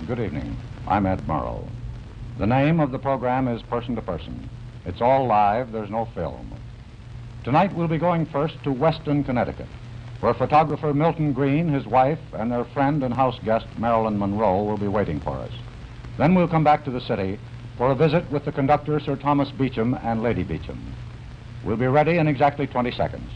Good evening. I'm Ed Monroe. The name of the program is Person to Person. It's all live, there's no film. Tonight we'll be going first to Weston, Connecticut, where photographer Milton Green, his wife, and their friend and house guest Marilyn Monroe will be waiting for us. Then we'll come back to the city for a visit with the conductor Sir Thomas Beecham and Lady Beecham. We'll be ready in exactly 20 seconds.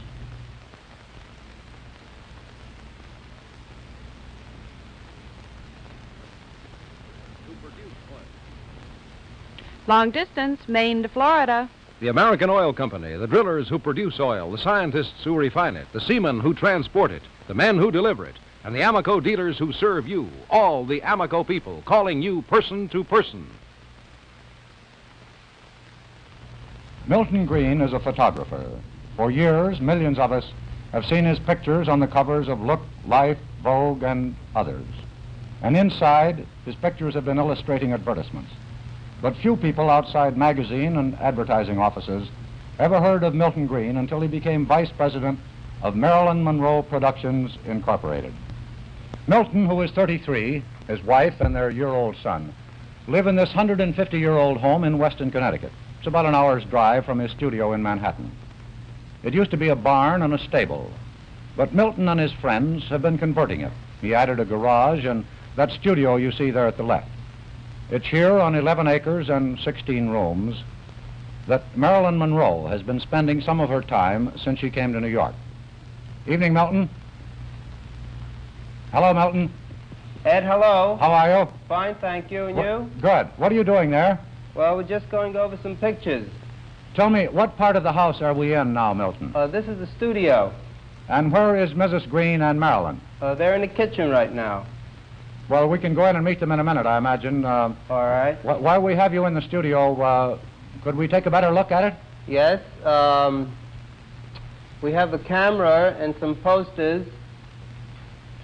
Long distance, Maine to Florida. The American Oil Company, the drillers who produce oil, the scientists who refine it, the seamen who transport it, the men who deliver it, and the Amoco dealers who serve you, all the Amoco people calling you person to person. Milton Green is a photographer. For years, millions of us have seen his pictures on the covers of Look, Life, Vogue, and others. And inside, his pictures have been illustrating advertisements. But few people outside magazine and advertising offices ever heard of Milton Green until he became vice president of Marilyn Monroe Productions, Incorporated. Milton, who is 33, his wife and their year-old son, live in this 150-year-old home in Weston, Connecticut. It's about an hour's drive from his studio in Manhattan. It used to be a barn and a stable, but Milton and his friends have been converting it. He added a garage and that studio you see there at the left. It's here on 11 acres and 16 rooms that Marilyn Monroe has been spending some of her time since she came to New York. Evening, Milton. Hello, Milton. Ed, hello. How are you? Fine, thank you. And you? Good. What are you doing there? Well, we're just going over some pictures. Tell me, what part of the house are we in now, Milton? This is the studio. And where is Mrs. Green and Marilyn? They're in the kitchen right now. Well, we can go in and meet them in a minute, I imagine. All right. While we have you in the studio, could we take a better look at it? Yes. We have the camera and some posters.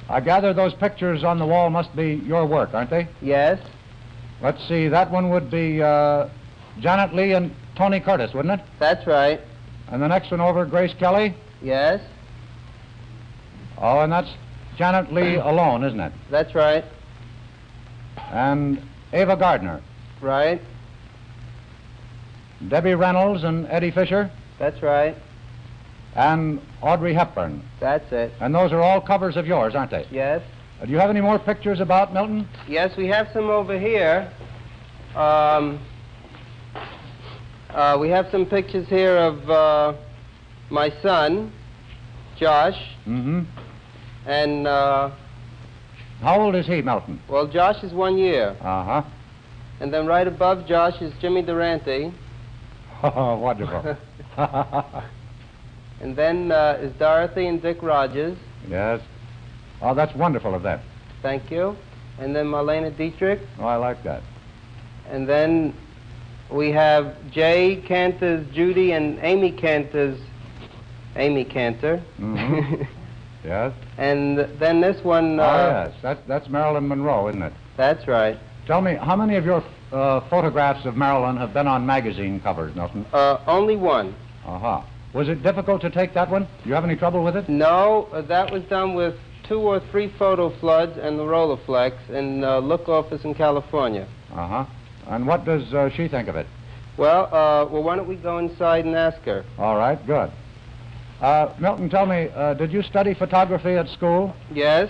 I gather those pictures on the wall must be your work, aren't they? Yes. Let's see, that one would be Janet Leigh and Tony Curtis, wouldn't it? That's right. And the next one over, Grace Kelly? Yes. Oh, and that's Janet Leigh alone, isn't it? That's right. And Ava Gardner? Right. Debbie Reynolds and Eddie Fisher? That's right. And Audrey Hepburn? That's it. And those are all covers of yours, aren't they? Yes. Do you have any more pictures about, Milton? Yes, we have some over here. We have some pictures here of my son, Josh. Mm-hmm. And, how old is he, Milton? well, Josh is 1 year. Uh-huh. And then right above Josh is Jimmy Durante. Oh, wonderful. And then is Dorothy and Dick Rogers. Yes. Oh, that's wonderful of that. Thank you. And then Marlena Dietrich. Oh, I like that. And then we have Jay Cantor's Judy and Amy Cantor's Amy Cantor. Mm-hmm. Yes. And then this one... oh, yes. That's Marilyn Monroe, isn't it? That's right. Tell me, how many of your photographs of Marilyn have been on magazine covers, Milton? Only one. Uh-huh. Was it difficult to take that one? Do you have any trouble with it? No, that was done with 2 or 3 photo floods and the Rolleiflex in Look office in California. Uh-huh. And what does she think of it? Well, why don't we go inside and ask her? All right, good. Milton, tell me, did you study photography at school? Yes.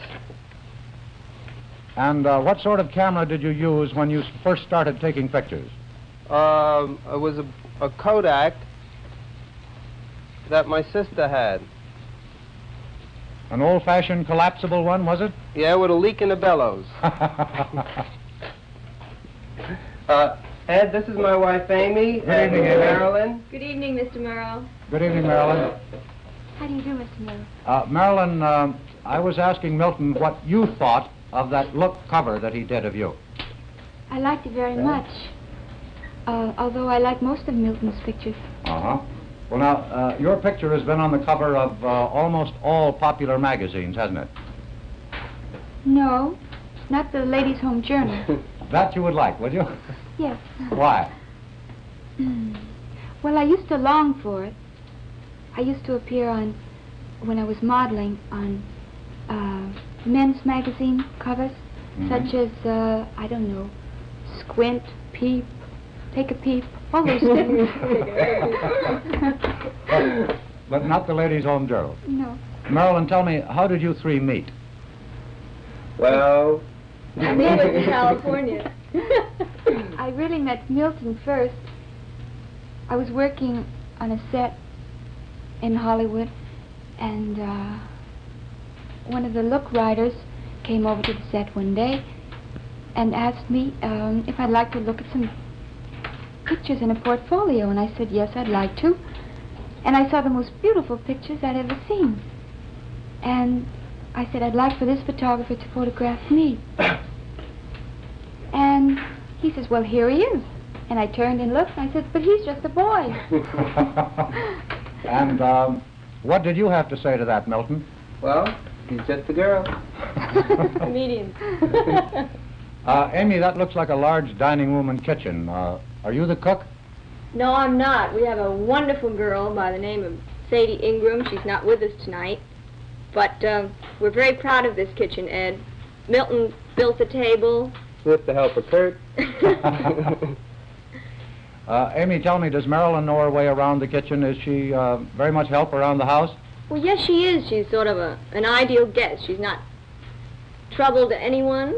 And what sort of camera did you use when you first started taking pictures? It was a Kodak that my sister had. An old-fashioned collapsible one, was it? Yeah, with a leak in the bellows. Ed, this is my wife, Amy. Good evening, Amy. Marilyn. Good evening, Mr. Monroe. Good evening, Marilyn. How do you do, Mr. Monroe? Marilyn, I was asking Milton what you thought of that Look cover that he did of you. I liked it very much, although I like most of Milton's pictures. Uh-huh. Well, now, your picture has been on the cover of almost all popular magazines, hasn't it? No, not the Ladies' Home Journal. That you would like, would you? Yes. Why? Well, I used to long for it. I used to appear on, when I was modeling, on men's magazine covers. such as, I don't know, squint, peep, take a peep, all those things. But not the Ladies' Home Journal. No. Marilyn, tell me, how did you three meet? Well, I met in California. I really met Milton first. I was working on a set in Hollywood, and one of the look writers came over to the set one day and asked me if I'd like to look at some pictures in a portfolio, and I said yes, I'd like to. And I saw the most beautiful pictures I'd ever seen. And I said I'd like for this photographer to photograph me. And he says, well, here he is. And I turned and looked, and I said, but he's just a boy. And what did you have to say to that, Milton? well, he's just a girl. Comedian. Amy, that looks like a large dining room and kitchen. Are you the cook? No, I'm not. We have a wonderful girl by the name of Sadie Ingram. She's not with us tonight. But we're very proud of this kitchen, Ed. Milton built the table. With the help of Kurt. Amy, tell me, does Marilyn know her way around the kitchen? Is she very much help around the house? Well, yes, she is. She's sort of an ideal guest. She's not trouble to anyone,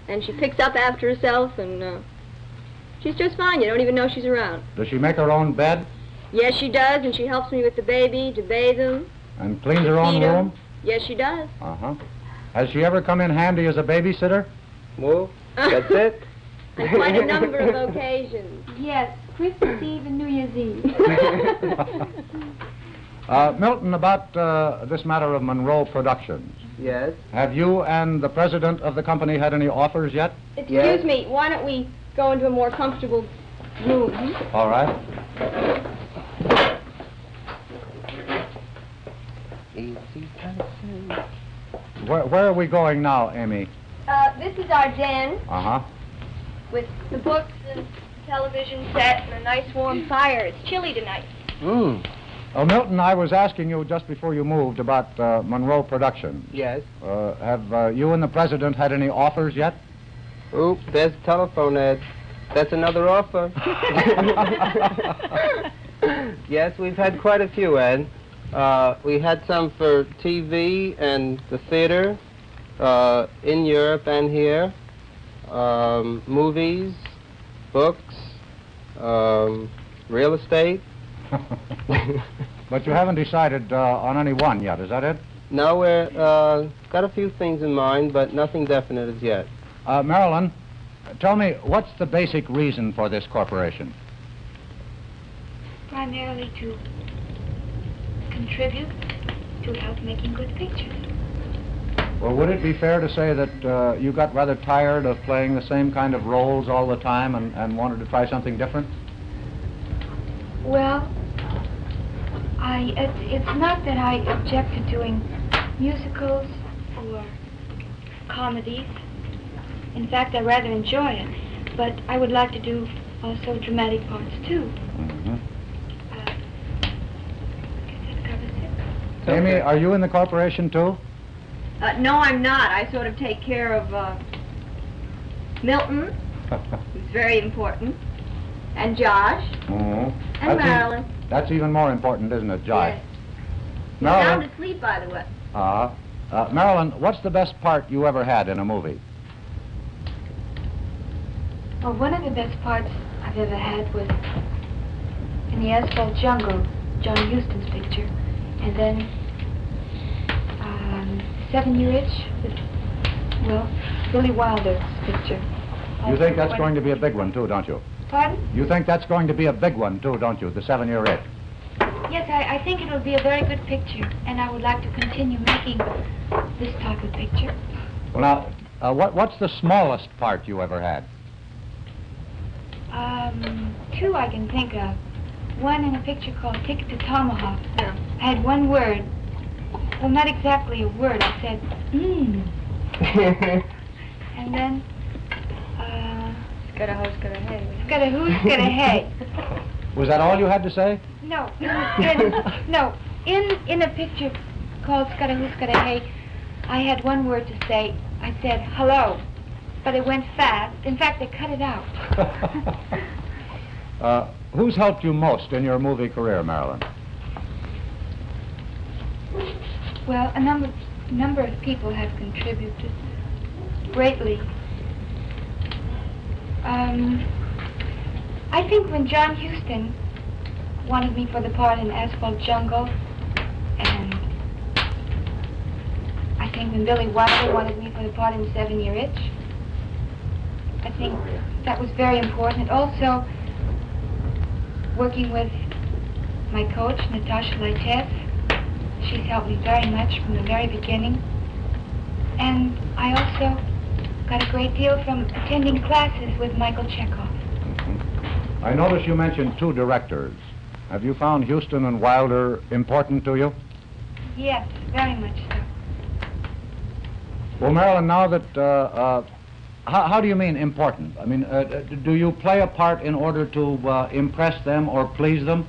and she picks up after herself, and she's just fine. You don't even know she's around. Does she make her own bed? Yes, she does, and she helps me with the baby to bathe him. And cleans her own Feed 'em. room? Yes, she does. Uh-huh. Has she ever come in handy as a babysitter? Well, that's it. On quite a number of occasions. Yes, Christmas Eve and New Year's Eve. Milton, about this matter of Monroe Productions. Yes. Have you and the president of the company had any offers yet? Excuse me, why don't we go into a more comfortable room? All right. Where are we going now, Amy? This is our den Uh-huh. with the books and television set and a nice warm fire. It's chilly tonight. Oh, Milton, I was asking you just before you moved about Monroe Productions. Yes. Have you and the president had any offers yet? Oop, there's the telephone, Ed. That's another offer. Yes, we've had quite a few, Ed. We had some for TV and the theater, in Europe and here, movies, books, real estate. But you haven't decided on any one yet, is that it? No, we're got a few things in mind, but nothing definite as yet. Marilyn, tell me, what's the basic reason for this corporation? Primarily to contribute to help making good pictures. Well, would it be fair to say that you got rather tired of playing the same kind of roles all the time and wanted to try something different? Well, it's not that I object to doing musicals or comedies. In fact, I rather enjoy it. But I would like to do also dramatic parts, too. Mm-hmm. That covers it. Amy, are you in the corporation, too? No, I'm not. I sort of take care of Milton, who's very important, and Josh, Mm-hmm. and Marilyn. That's even more important, isn't it, Josh? Yes. He's sound Marilyn, asleep, by the way. Marilyn, what's the best part you ever had in a movie? Well, one of the best parts I've ever had was in the Asphalt Jungle, John Huston's picture, and then 7 Year Itch with, well, Billy Wilder's picture. You think that's going to be a big one, too, don't you? Pardon? You think that's going to be a big one, too, don't you, the 7-Year Itch? Yes, I think it'll be a very good picture, and I would like to continue making this type of picture. Well, now, what's the smallest part you ever had? 2 I can think of. One in a picture called Ticket to Tomahawk. Yeah. I had one word. Well, not exactly a word. I said, And then, Got a house, got a head. got a who's got a hey. Was that all you had to say? No, in a picture called Scudda Who Scudda Hey, I had one word to say, I said, hello, but it went fast. In fact, they cut it out. Who's helped you most in your movie career, Marilyn? Well, a number of people have contributed greatly. I think when John Huston wanted me for the part in Asphalt Jungle, and I think when Billy Wilder wanted me for the part in 7-Year Itch, I think that was very important. Also, working with my coach, Natasha Leitez, she's helped me very much from the very beginning. And I also got a great deal from attending classes with Michael Chekhov. I notice you mentioned 2 directors. Have you found Huston and Wilder important to you? Yes, very much so. Well, Marilyn, now that, how do you mean important? I mean, do you play a part in order to impress them or please them?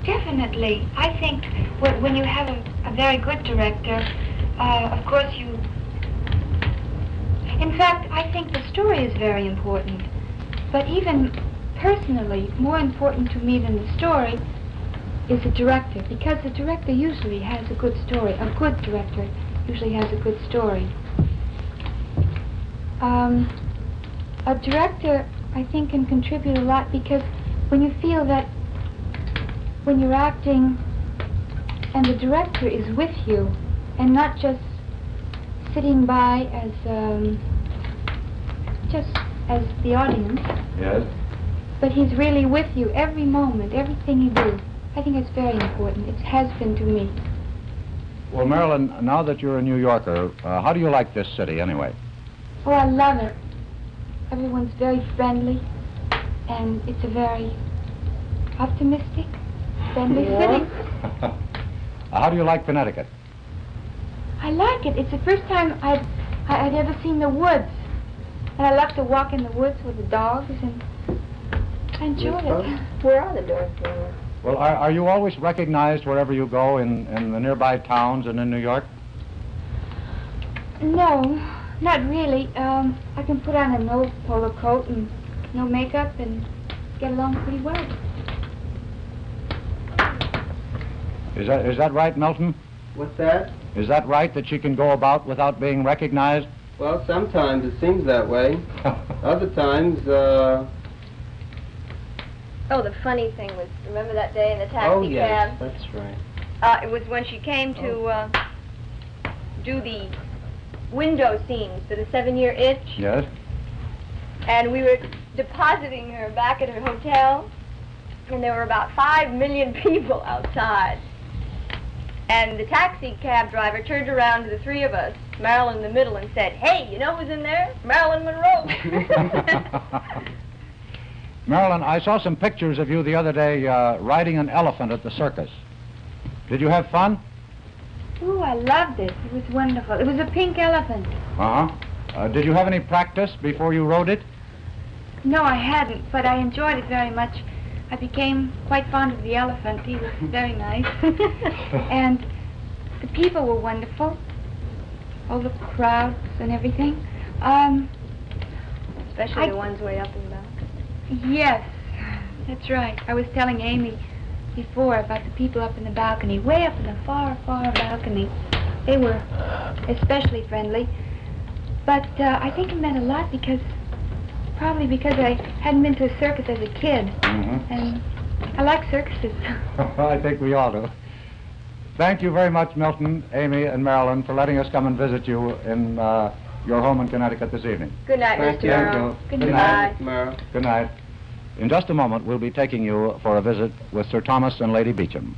Definitely. I think when you have a very good director, of course you... In fact, I think the story is very important. But even personally, more important to me than the story is the director, because the director usually has a good story. A good director usually has a good story. A director, I think, can contribute a lot, because when you feel that when you're acting and the director is with you and not just sitting by as just as the audience. Yes. But he's really with you every moment, everything you do. I think it's very important. It has been to me. Well, Marilyn, now that you're a New Yorker, how do you like this city anyway? Oh, I love it. Everyone's very friendly, and it's a very optimistic, friendly city. How do you like Connecticut? I like it. It's the first time I'd ever seen the woods. And I love to walk in the woods with the dogs, and I enjoy it. Where are the dogs? Well, are you always recognized wherever you go in the nearby towns and in New York? No, not really. I can put on an old polo coat and no makeup and get along pretty well. Is that right, Milton? What's that? Is that right, that she can go about without being recognized? Well, sometimes it seems that way. Other times, Oh, the funny thing was, remember that day in the taxi oh, yes, cab? that's right. It was when she came to do the window scenes for the 7-Year Itch. Yes. And we were depositing her back at her hotel, and there were about 5 million people outside. And the taxi cab driver turned around to the 3 of us, Marilyn in the middle, and said, "Hey, you know who's in there? Marilyn Monroe." Marilyn, I saw some pictures of you the other day riding an elephant at the circus. Did you have fun? Ooh, I loved it. It was wonderful. It was a pink elephant. Uh-huh. Did you have any practice before you rode it? No, I hadn't, but I enjoyed it very much. I became quite fond of the elephant. He was very nice. And the people were wonderful. All the crowds and everything. Especially the ones way up in the back. Yes, that's right. I was telling Amy before about the people up in the balcony, way up in the far, far balcony. They were especially friendly. But I think it meant a lot probably because I hadn't been to a circus as a kid. Mm-hmm. And I like circuses. I think we all do. Thank you very much, Milton, Amy, and Marilyn, for letting us come and visit you in your home in Connecticut this evening. Good night, Thank Mr. you. Monroe. Good night. night. Tomorrow. Good night. In just a moment, we'll be taking you for a visit with Sir Thomas and Lady Beauchamp.